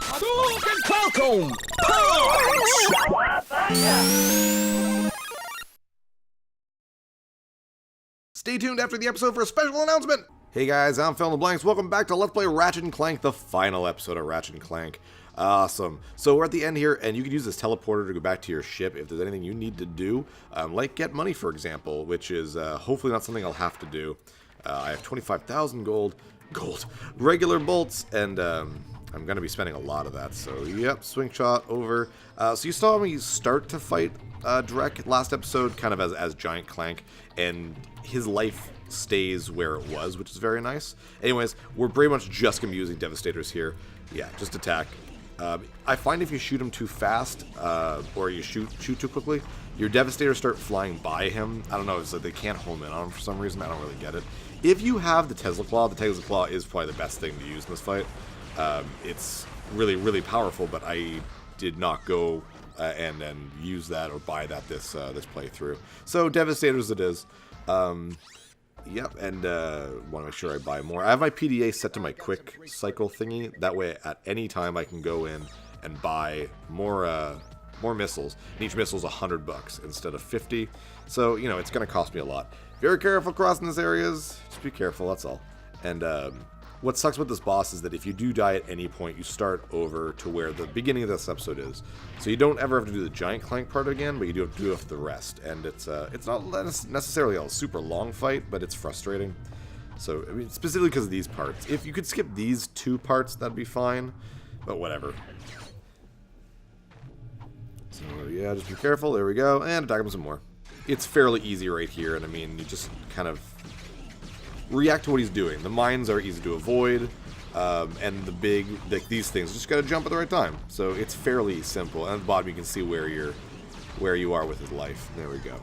Hadouken Falcon! Punch! Stay tuned after the episode for a special announcement! Hey guys, I'm PhilInTheBlanks. Welcome back to Let's Play Ratchet & Clank, the final episode of Ratchet & Clank. Awesome. So we're at the end here, and you can use this teleporter to go back to your ship if there's anything you need to do, like get money, for example, which is hopefully not something I'll have to do. I have 25,000 gold, regular bolts, and I'm going to be spending a lot of that. So, yep, swing shot over. So you saw me start to fight Drek last episode, kind of as Giant Clank, and his life stays where it was, which is very nice. Anyways, we're pretty much just going to be using Devastators here. Yeah, just attack. I find if you shoot him too fast, or you shoot too quickly, your Devastators start flying by him. I don't know, it's like they can't home in on him for some reason. I don't really get it. If you have the Tesla Claw is probably the best thing to use in this fight. It's really, really powerful, but I did not go and use that or buy that this playthrough. So Devastators it is. Yep, and want to make sure I buy more. I have my PDA set to my quick cycle thingy. That way, at any time, I can go in and buy more missiles. And each missile is $100 instead of 50. So you know it's going to cost me a lot. Very careful crossing these areas. Just be careful. That's all. And what sucks with this boss is that if you do die at any point, you start over to where the beginning of this episode is. So you don't ever have to do the Giant Clank part again, but you do have to do it for the rest. And it's not necessarily a super long fight, but it's frustrating. So, I mean, specifically because of these parts. If you could skip these two parts, that'd be fine. But whatever. So, yeah, just be careful. There we go. And attack him some more. It's fairly easy right here, and I mean, you just kind of react to what he's doing. The mines are easy to avoid, and the big, like these things, just gotta jump at the right time. So it's fairly simple. And at the bottom, you can see where you are with his life. There we go.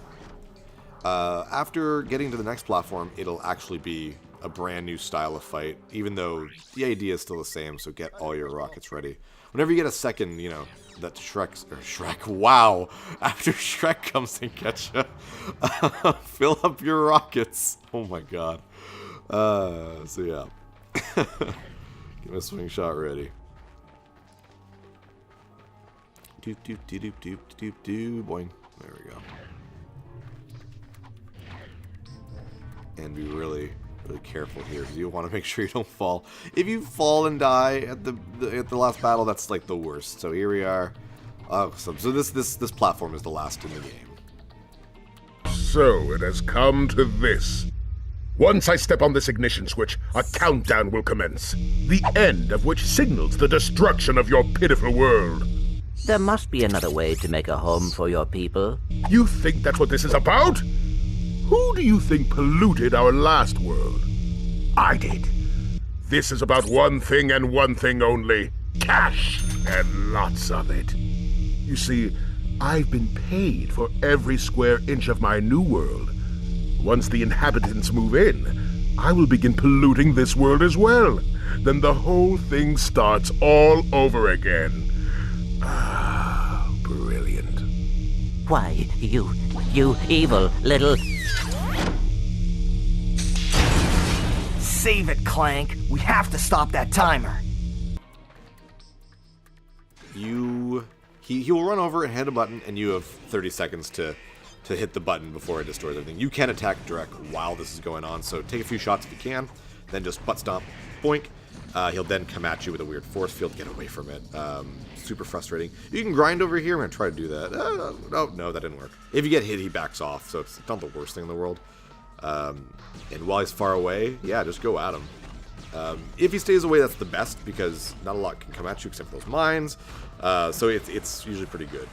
After getting to the next platform, it'll actually be a brand new style of fight, even though the idea is still the same. So get all your rockets ready. Whenever you get a second, you know, that Shrek, wow, after Shrek comes and gets you, fill up your rockets. Oh my god. So yeah. Get my swing shot ready. Doop, doop, doop, doop, doop, doop, boing. There we go. And be really careful here, because you want to make sure you don't fall. If you fall and die at the last battle, that's like the worst. So here we are. So this platform is the last in the game. So it has come to this. Once I step on this ignition switch, a countdown will commence. The end of which signals the destruction of your pitiful world. There must be another way to make a home for your people. You think that's what this is about? Who do you think polluted our last world? I did. This is about one thing and one thing only. Cash, and lots of it. You see, I've been paid for every square inch of my new world. Once the inhabitants move in, I will begin polluting this world as well. Then the whole thing starts all over again. Ah, brilliant. Why, you evil little... Save it, Clank. We have to stop that timer. He will run over and hit a button, and you have 30 seconds to hit the button before it destroys everything. You can attack Drek while this is going on, so take a few shots if you can, then just butt stomp, boink. He'll then come at you with a weird force field. Get away from it. Super frustrating. You can grind over here. I'm going to try to do that. No, that didn't work. If you get hit, he backs off, so it's not the worst thing in the world. And while he's far away, yeah, just go at him. If he stays away, that's the best, because not a lot can come at you except for those mines. So it's usually pretty good.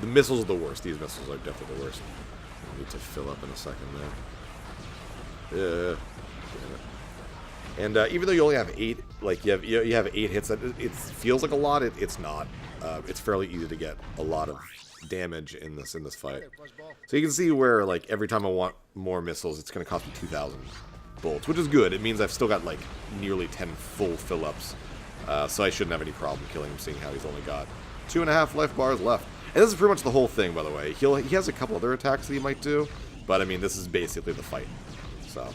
The missiles are the worst. These missiles are definitely the worst. I need to fill up in a second there. And even though you only have 8, like you have 8 hits, it feels like a lot. It's not. It's fairly easy to get a lot of damage in this fight. So you can see where, like, every time I want more missiles, it's going to cost me 2,000 bolts, which is good. It means I've still got like nearly 10 full fill-ups, so I shouldn't have any problem killing him, seeing how he's only got 2.5 life bars left. And this is pretty much the whole thing, by the way. He has a couple other attacks that he might do, but I mean, this is basically the fight. So,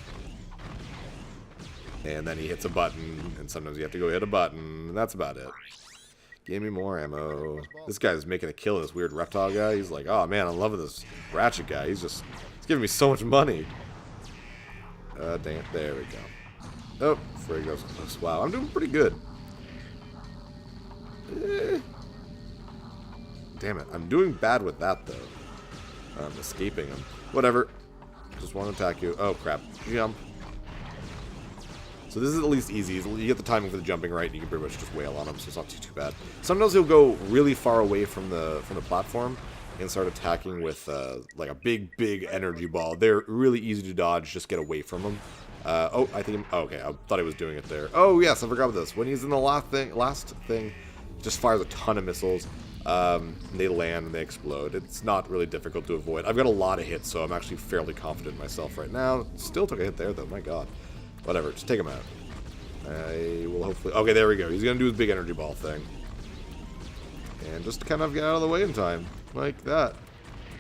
and then he hits a button, and sometimes you have to go hit a button, and that's about it. Give me more ammo. This guy's making a kill of this weird reptile guy. He's like, oh man, I'm loving this Ratchet guy. He's giving me so much money. Dang it. There we go. Oh, frig, that was close. Wow, I'm doing pretty good. Damn it. I'm doing bad with that, though. I'm escaping him. Whatever. Just want to attack you. Oh, crap. Jump. So this is at least easy. You get the timing for the jumping right, and you can pretty much just wail on him, so it's not too bad. Sometimes he'll go really far away from the platform and start attacking with like a big energy ball. They're really easy to dodge. Just get away from him. Oh, I think. Oh, okay, I thought he was doing it there. Oh yes, I forgot about this. When he's in the last thing, he just fires a ton of missiles. They land and they explode. It's not really difficult to avoid. I've got a lot of hits, so I'm actually fairly confident in myself right now. Still took a hit there, though. My God. Whatever, just take him out. I will hopefully... Okay, there we go. He's going to do his big energy ball thing. And just kind of get out of the way in time. Like that.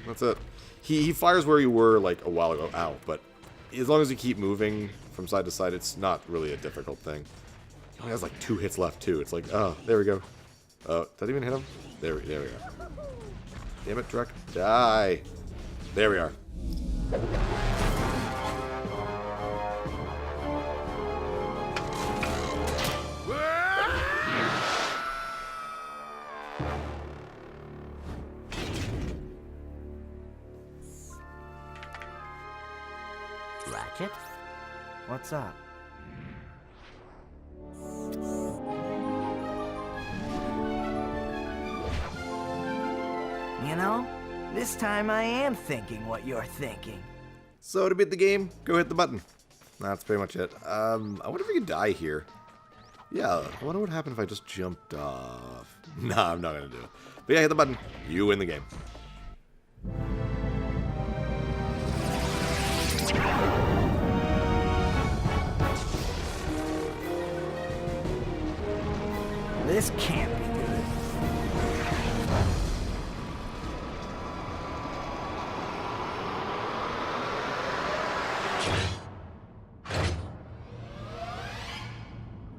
That's it. He fires where you were, like, a while ago. Ow. But as long as you keep moving from side to side, it's not really a difficult thing. He only has, like, 2 hits left, too. It's like, oh, there we go. Oh, did that even hit him? There we go. Damn it, Drek. Die. There we are. Ratchet? What's up? You know, this time I am thinking what you're thinking. So to beat the game, go hit the button. That's pretty much it. I wonder if we could die here. Yeah, I wonder what would happen if I just jumped off. Nah, I'm not going to do it. But yeah, hit the button. You win the game. This can't be good.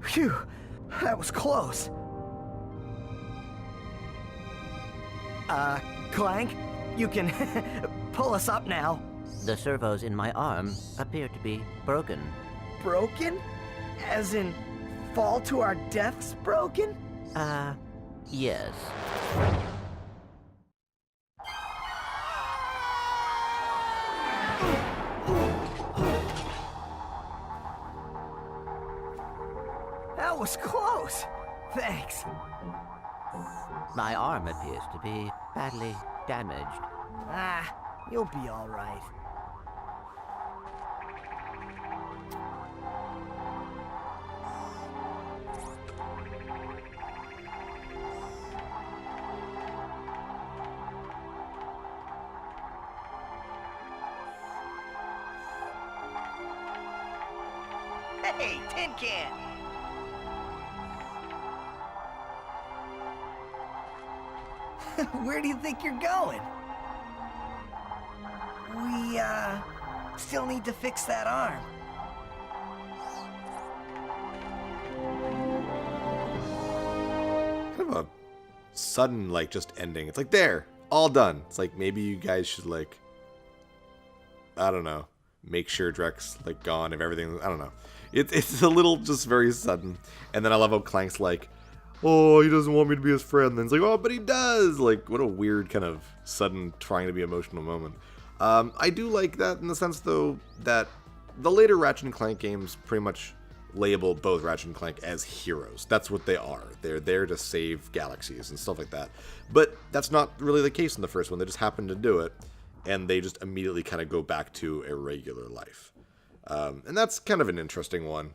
Phew, that was close. Clank, you can pull us up now. The servos in my arm appear to be broken. Broken? As in, fall to our deaths broken? Yes. That was close. Thanks. My arm appears to be badly damaged. Ah, you'll be all right. Hey, tin can! Where do you think you're going? We, still need to fix that arm. Kind of a sudden, like, just ending. It's like, there, all done. It's like, maybe you guys should, like, I don't know, make sure Drek's, like, gone if everything, I don't know. It's a little just very sudden. And then I love how Clank's like, oh, he doesn't want me to be his friend. And then it's like, oh, but he does. Like, what a weird kind of sudden trying to be emotional moment. I do like that in the sense, though, that the later Ratchet and Clank games pretty much label both Ratchet and Clank as heroes. That's what they are. They're there to save galaxies and stuff like that. But that's not really the case in the first one. They just happen to do it, and they just immediately kind of go back to a regular life. And that's kind of an interesting one.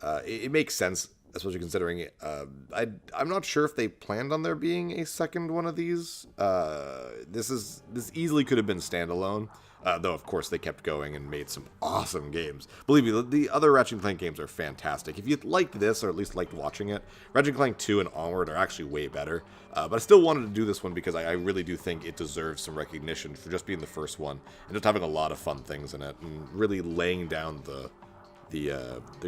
It makes sense, especially considering I'm not sure if they planned on there being a second one of these. This easily could have been standalone, though of course they kept going and made some awesome games. Believe me, the other Ratchet and Clank games are fantastic. If you liked this, or at least liked watching it, Ratchet and Clank 2 and onward are actually way better. But I still wanted to do this one because I really do think it deserves some recognition for just being the first one and just having a lot of fun things in it and really laying down the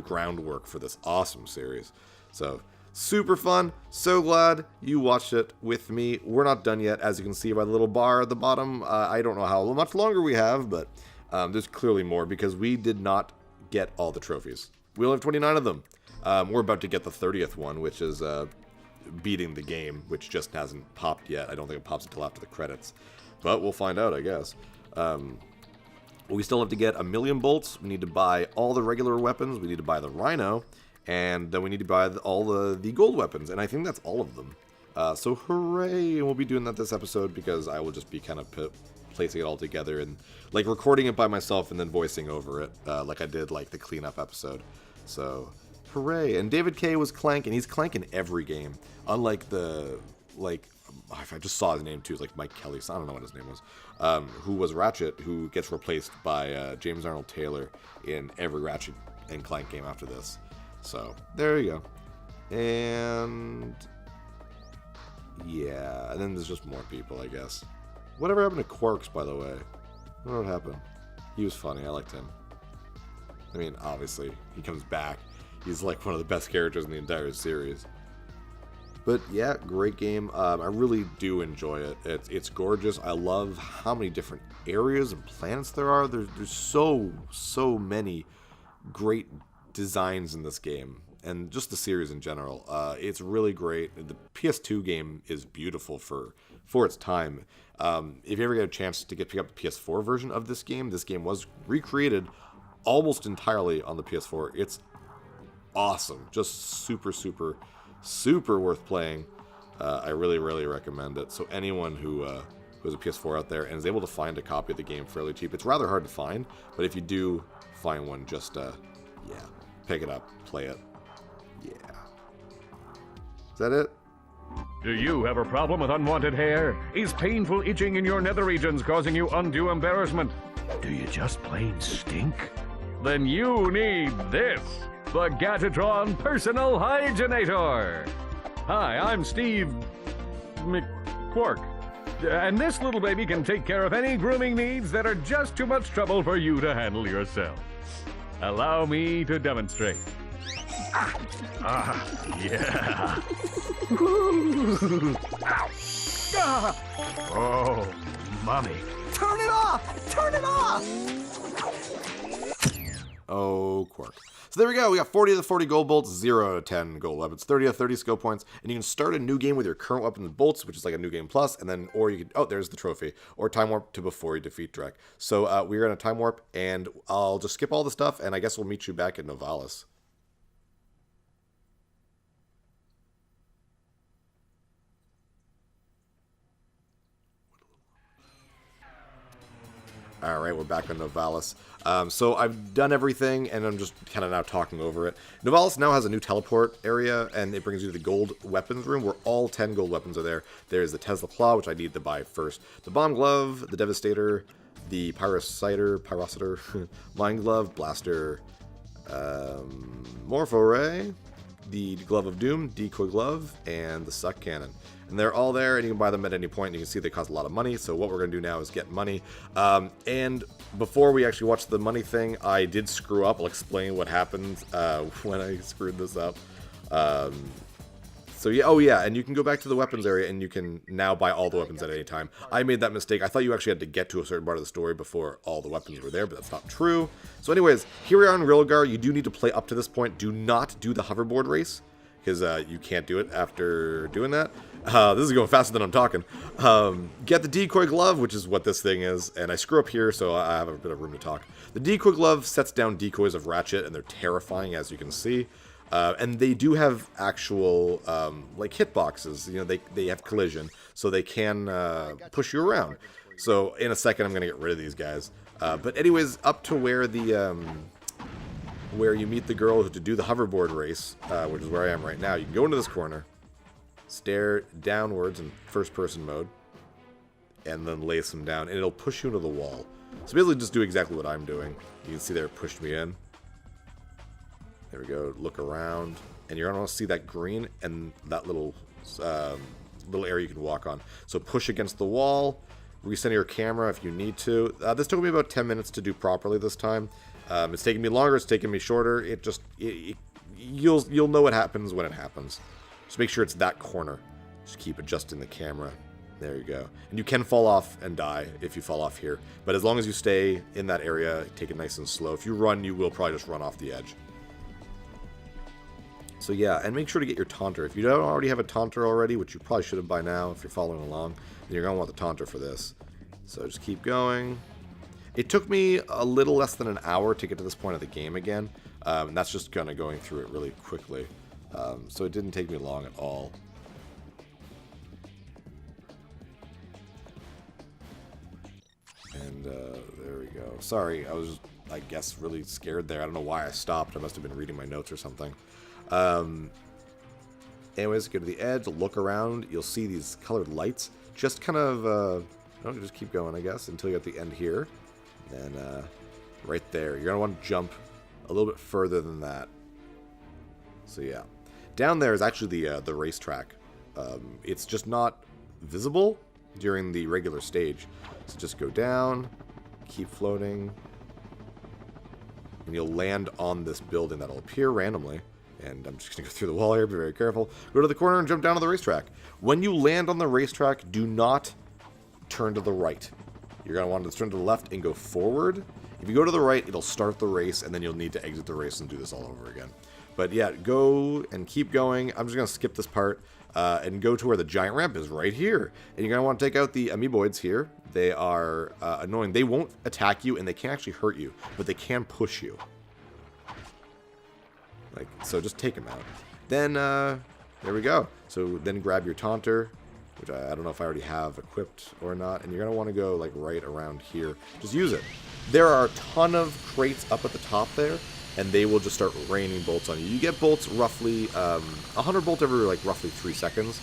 groundwork for this awesome series. So Super fun. So glad you watched it with me. We're not done yet, as you can see by the little bar at the bottom. I don't know how much longer we have, but there's clearly more because we did not get all the trophies. We only have 29 of them. We're about to get the 30th one, which is beating the game, which just hasn't popped yet. I don't think it pops until after the credits, but we'll find out, I guess. We still have to get 1,000,000 bolts. We need to buy all the regular weapons. We need to buy the rhino. And then we need to buy all the gold weapons, and I think that's all of them. So hooray! And we'll be doing that this episode because I will just be kind of placing it all together and like recording it by myself and then voicing over it, like I did like the cleanup episode. So hooray! And David K was Clank, and he's Clank in every game. Unlike I just saw his name too. It's like Mike Kelly. So I don't know what his name was. Who was Ratchet, who gets replaced by James Arnold Taylor in every Ratchet and Clank game after this. So, there you go. And yeah, and then there's just more people, I guess. Whatever happened to Qwarks, by the way? I don't know what happened. He was funny. I liked him. I mean, obviously, he comes back. He's like one of the best characters in the entire series. But yeah, great game. I really do enjoy it. It's gorgeous. I love how many different areas and planets there are. There's so many great designs in this game, and just the series in general. It's really great. The PS2 game is beautiful for its time. If you ever get a chance to pick up the PS4 version of this game was recreated almost entirely on the PS4. It's awesome. Just super worth playing. I really recommend it. So anyone who has a PS4 out there and is able to find a copy of the game fairly cheap, it's rather hard to find, but if you do find one, just yeah, pick it up, play it. Yeah. Is that it? Do you have a problem with unwanted hair? Is painful itching in your nether regions causing you undue embarrassment? Do you just plain stink? Then you need this, the Gadgetron Personal Hygienitor. Hi, I'm Steve Qwark, and this little baby can take care of any grooming needs that are just too much trouble for you to handle yourself. Allow me to demonstrate. Yeah. Ah, Oh, mommy. turn it off! Turn it off! Oh, Qwark. So there we go. We got 40 of the 40 gold bolts, 0 out of 10 gold weapons, 30 out of 30 skill points, and you can start a new game with your current weapons and bolts, which is like a new game plus, and then, or you can, oh, there's the trophy, or time warp to before you defeat Drek. So we're in a time warp, and I'll just skip all the stuff, and I guess we'll meet you back at Novalis. Alright, we're back on Novalis. So I've done everything, and I'm just kind of now talking over it. Novalis now has a new teleport area, and it brings you to the gold weapons room, where all 10 gold weapons are there. There's the Tesla Claw, which I need to buy first. The Bomb Glove, the Devastator, the Pyrocitor, Mind Glove, Blaster, Morpho Ray, the Glove of Doom, Decoy Glove, and the Suck Cannon. And they're all there, and you can buy them at any point. You can see they cost a lot of money, so what we're going to do now is get money. And before we actually watch the money thing, I did screw up. I'll explain what happened when I screwed this up. So yeah, oh yeah, and you can go back to the weapons area, and you can now buy all the weapons at any time. I made that mistake. I thought you actually had to get to a certain part of the story before all the weapons were there, but that's not true. So anyways, here we are in Rilgar. You do need to play up to this point. Do not do the hoverboard race, because you can't do it after doing that. This is going faster than I'm talking. Get the Decoy Glove, which is what this thing is, and I screw up here, so I have a bit of room to talk. The Decoy Glove sets down decoys of Ratchet, and they're terrifying, as you can see. And they do have actual, like, hitboxes. You know, they have collision, so they can push you around. So in a second, I'm going to get rid of these guys. But anyways, up to where the where you meet the girl to do the hoverboard race, which is where I am right now. You can go into this corner, stare downwards in first-person mode, and then lace them down, and it'll push you into the wall. So basically just do exactly what I'm doing. You can see there it pushed me in. There we go, look around, and you're going to see that green and that little area you can walk on. So push against the wall, recenter your camera if you need to. This took me about 10 minutes to do properly this time. It's taking me longer, it's taking me shorter. You'll know what happens when it happens. Just make sure it's that corner. Just keep adjusting the camera. There you go. And you can fall off and die if you fall off here. But as long as you stay in that area, take it nice and slow. If you run, you will probably just run off the edge. So yeah, and make sure to get your taunter. If you don't already have a taunter already, which you probably should have by now if you're following along, then you're going to want the taunter for this. So just keep going. It took me a little less than an hour to get to this point of the game again. And that's just kind of going through it really quickly. So it didn't take me long at all. And there we go. Sorry, I was, I guess, really scared there. I don't know why I stopped. I must have been reading my notes or something. Anyways, go to the edge, look around. You'll see these colored lights. Just kind of, just keep going, I guess, until you're at the end here. And right there. You're going to want to jump a little bit further than that. So yeah. Down there is actually the racetrack. It's just not visible during the regular stage. So just go down, keep floating, and you'll land on this building that'll appear randomly. And I'm just going to go through the wall here, be very careful. Go to the corner and jump down to the racetrack. When you land on the racetrack, do not turn to the right. You're going to want to turn to the left and go forward. If you go to the right, it'll start the race, and then you'll need to exit the race and do this all over again. But yeah, go and keep going. I'm just going to skip this part and go to where the giant ramp is right here. And you're going to want to take out the amoeboids here. They are annoying. They won't attack you, and they can't actually hurt you, but they can push you. Like, so just take them out. Then, there we go. So then grab your taunter, which I don't know if I already have equipped or not. And you're going to want to go, like, right around here. Just use it. There are a ton of crates up at the top there, and they will just start raining bolts on you. You get bolts roughly, 100 bolts every, like, roughly 3 seconds.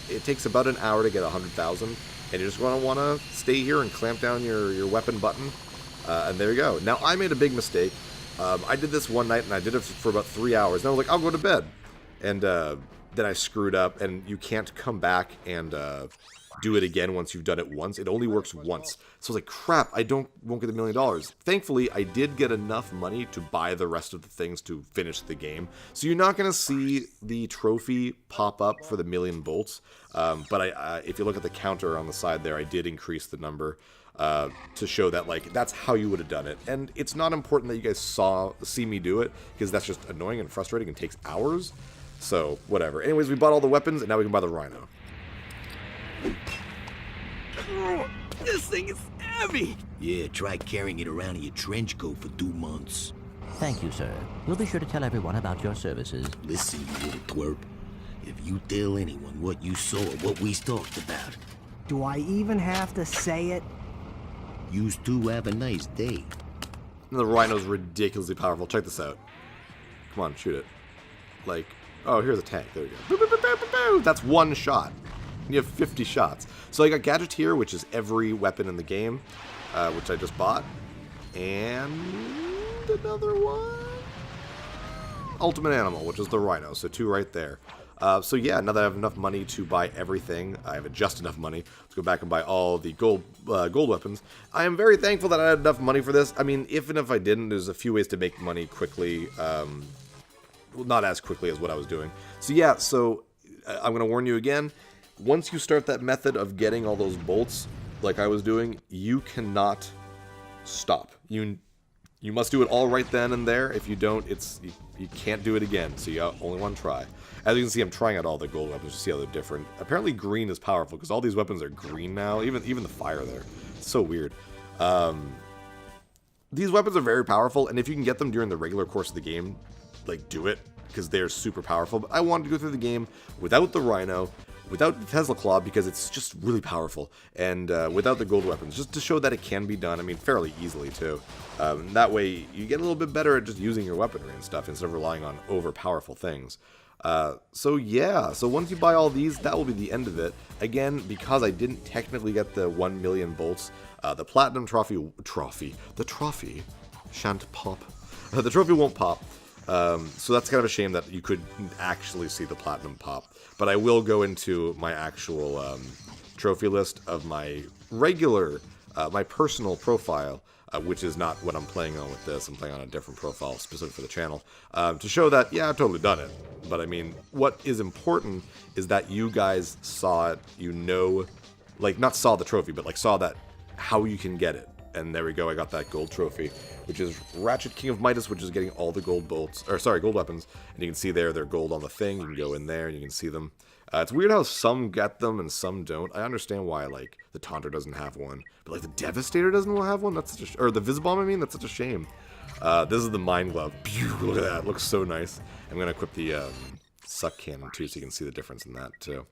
It takes about an hour to get 100,000, and you're just going to want to stay here and clamp down your weapon button. And there you go. Now, I made a big mistake. I did this one night, and I did it for about 3 hours. And I was like, I'll go to bed. And then I screwed up, and you can't come back and do it again once you've done it once. It only works once. So I was like, crap, I won't get $1 million. Thankfully, I did get enough money to buy the rest of the things to finish the game. So you're not going to see the trophy pop up for the 1,000,000 bolts. But if you look at the counter on the side there, I did increase the number. To show that, like, that's how you would have done it. And it's not important that you guys see me do it, because that's just annoying and frustrating and takes hours. So, whatever. Anyways, we bought all the weapons, and now we can buy the rhino. This thing is heavy! Yeah, try carrying it around in your trench coat for 2 months. Thank you, sir. We'll be sure to tell everyone about your services. Listen, you little twerp. If you tell anyone what you saw or what we talked about... Do I even have to say it? Yous two have a nice day. The rhino's ridiculously powerful. Check this out. Come on, shoot it. Like, oh, here's a tank. There we go. Boop, boop, boop, boop, boop, boop. That's one shot. You have 50 shots. So I got Gadgeteer, which is every weapon in the game, which I just bought. And another one. Ultimate Animal, which is the rhino. So 2 right there. So yeah, now that I have enough money to buy everything, I have just enough money to go back and buy all the gold weapons. I am very thankful that I had enough money for this. I mean, even if I didn't, there's a few ways to make money quickly. Well, not as quickly as what I was doing. So yeah, so I'm going to warn you again. Once you start that method of getting all those bolts, like I was doing, you cannot stop. You must do it all right then and there. If you don't, you can't do it again. So you only want to try. As you can see, I'm trying out all the gold weapons to see how they're different. Apparently green is powerful, because all these weapons are green now. Even the fire there. It's so weird. These weapons are very powerful, and if you can get them during the regular course of the game, like, do it, because they're super powerful. But I wanted to go through the game without the rhino, without the Tesla Claw, because it's just really powerful, and without the gold weapons, just to show that it can be done. I mean, fairly easily, too. That way, you get a little bit better at just using your weaponry and stuff, instead of relying on overpowerful things. So yeah, so once you buy all these, that will be the end of it. Again, because I didn't technically get the 1,000,000 bolts, the platinum the trophy shan't pop. The trophy won't pop. So that's kind of a shame that you couldn't actually see the platinum pop. But I will go into my actual trophy list of my regular, my personal profile which is not what I'm playing on with this. I'm playing on a different profile specific for the channel, to show that, yeah, I've totally done it. But I mean, what is important is that you guys saw it, like, not saw the trophy, but like saw that, how you can get it. And there we go, I got that gold trophy, which is Ratchet King of Midas, which is getting all the gold bolts, or sorry, gold weapons. And you can see there, they're gold on the thing. You can go in there and you can see them. It's weird how some get them and some don't. I understand why, like, the Taunter doesn't have one, but like the Devastator doesn't have one. That's such a, or the Visibomb, I mean, that's such a shame. This is the Mind Glove. Pew, look at that, it looks so nice. I'm gonna equip the Suck Cannon too, so you can see the difference in that too.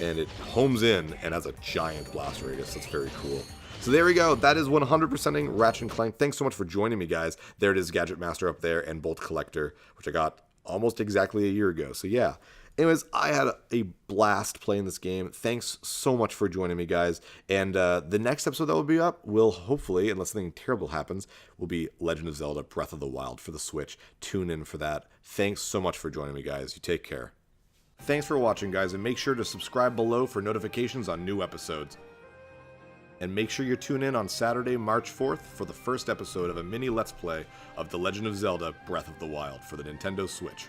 And it homes in and has a giant blast radius. That's very cool. So there we go. That is 100%ing Ratchet and Clank. Thanks so much for joining me, guys. There it is, Gadget Master up there, and Bolt Collector, which I got almost exactly a year ago. So yeah. Anyways, I had a blast playing this game. Thanks so much for joining me, guys. And the next episode that will be up will hopefully, unless something terrible happens, will be Legend of Zelda Breath of the Wild for the Switch. Tune in for that. Thanks so much for joining me, guys. You take care. Thanks for watching, guys, and make sure to subscribe below for notifications on new episodes. And make sure you tune in on Saturday, March 4th for the first episode of a mini Let's Play of The Legend of Zelda Breath of the Wild for the Nintendo Switch.